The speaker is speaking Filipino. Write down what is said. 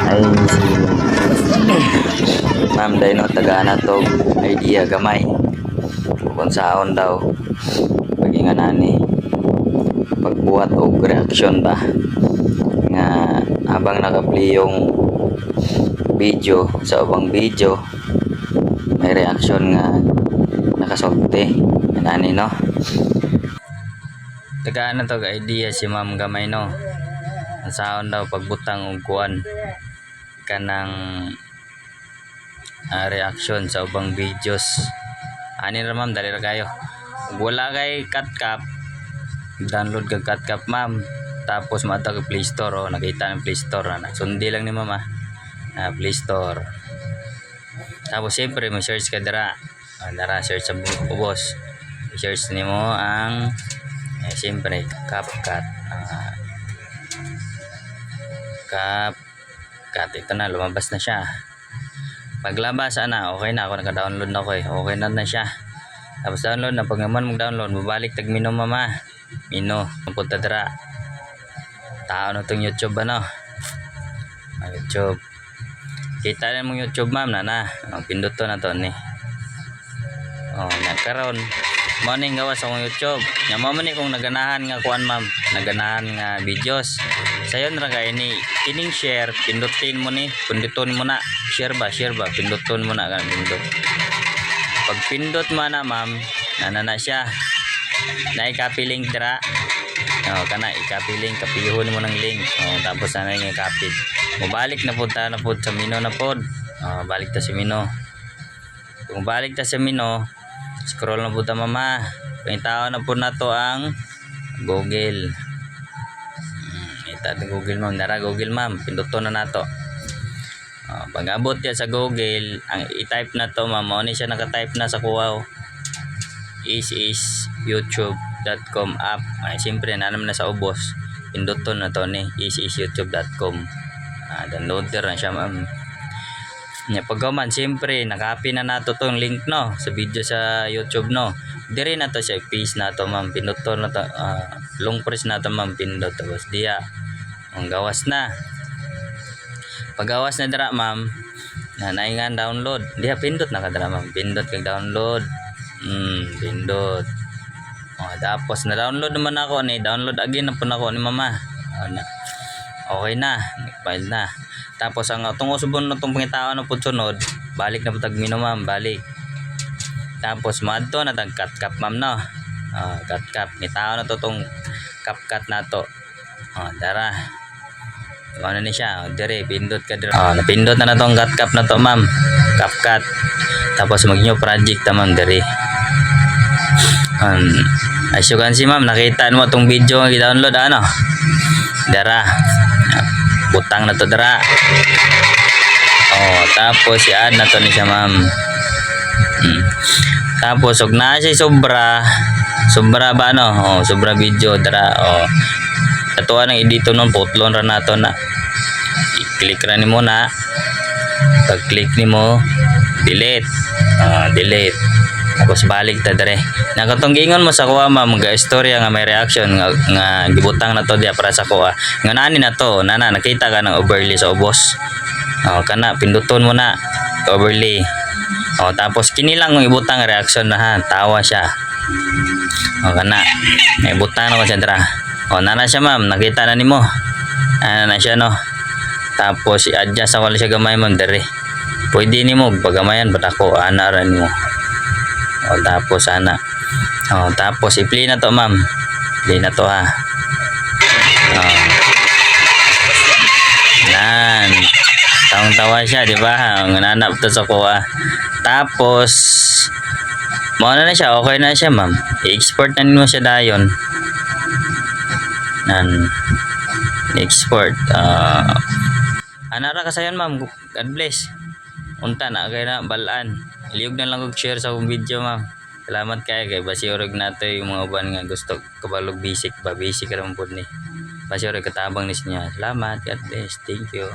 ay si Ma'am Dino tagaana to idea gamay kung saon daw pagingan ani pagbuhat og reaction ba nga habang naka-play yung video sa ubang video may reaction nga nakasulti ani no. Tagaan na to idea si Ma'am gamay no. Ang saon daw pagbutang og kuan kanang reaction sa ubang videos. Ani ra ma'am dali ra kayo. Ug wala kay CapCut, download kag CapCut ma'am. Tapos mata ka Play Store nakita ng Play Store na sundi lang ni mama. Play Store. Tapos siyempre mo search ka dira. Dara search sa ubos. Search nimo ang siyempre CapCut. CapCut ito na lumabas na siya. Paglabas ana okay na ako naka-download na ko okay na siya. Tapos download na pag naman mag-download mabalik tag mino mama. Mino punta dira. Tao na tong YouTube ano. YouTube. Kita na mong YouTube ma'am na. Pindot to na to ni. Nagkaroon mo ning gawa sa akong YouTube. Nya mo man kung naganahan nga kuan ma'am, naganahan nga videos. Sayon ra kay ni kining share, pindutin mo ni, pinduton mo na. Share ba, pinduton mo na kan pindot. Pag pindot mo na ma'am, na siya. Na i-copy link dira. Kana i-copy link, kapihon mo ng link. Tapos na nga i-copy. Mubalik na punta na pod sa mino na pod. Balik ta sa mino. Kung balik ta sa mino, scroll na po ta mama. Pangitao na po na to ang Google. Ita Google ma'am. Dara Google ma'am. Pinduto na nato. Pag abot ya sa Google, ang i-type na to ma'am. Ano siya naka-type na sa kuwaw. Is youtube.com app. Siyempre naman na sa ubos. Pinduto na to ni youtube.com. Downloader na siya ma'am. Pagkaman siyempre naka-copy na nato tong link no sa video sa YouTube no. Dire na to siya paste na to ma'am. Pinduto na to long press na to ma'am pindot tapos diya. Ang gawas na. Paggawas na dira ma'am na naingan download. Diya pindot na ka dira ma'am. Pindot kag download. Pindot. Tapos na download naman ako ni download again na po nako ni mama. Okay na, file na. Tapos ang atong usubon na itong pangitao na po sunod, balik na po tag mino ma'am, balik. Tapos madto na tag CapCut ma'am no. CapCut, ngitao na to itong CapCut na to. Dara. Ano ni siya, dire, pindot ka dire. Napindot na itong CapCut na to ma'am. CapCut. Tapos mag new project ta ma'am dire. As you can see ma'am, nakita mo itong video nga i-download ano. Dara. Butang na to dara. Tapos i-add na to ni siya ma'am. Tapos og na siya sobra ba no? Sobra video dara. Atuwa nang edito nun putlon ra nato na. I-click ra nimo na. Pag click nimo delete. Delete. Tapos balik ta dire. Nakatong giingon mo sa kuha ma'am ga istorya nga may reaction nga gibutang na to diya para sa kuha. Nga nani na to, nakita ka ng overlay sa ubos. Kana pinduton mo na overlay. Tapos kini lang ng ibutang reaction na ha, tawa siya. Kana ibutang na ko siya dira. Nana siya ma'am, nakita na nimo. Na siya no. Tapos i-adjust ako siya gamay ma'am dire. Pwede nimo pagamayan ba't ako ana ra nimo. Tapos ana. Tapos i-play na to ma'am. Play na to ha. Nan. Tawang-tawa siya, di ba? Nanap to sa kuha. Tapos mao na siya, okay na siya ma'am. I-export na nimo siya dayon. Nan. I-export. Anara kasayon ma'am. God bless. Unta na kay na balaan. Iliyog na lang og share sa akong video ma'am. Salamat kayo kay basiorog nato yung mga uban nga gusto kabalog basic ra man pud ni. Basiorog katabang ni niya. Salamat, God bless. Thank you.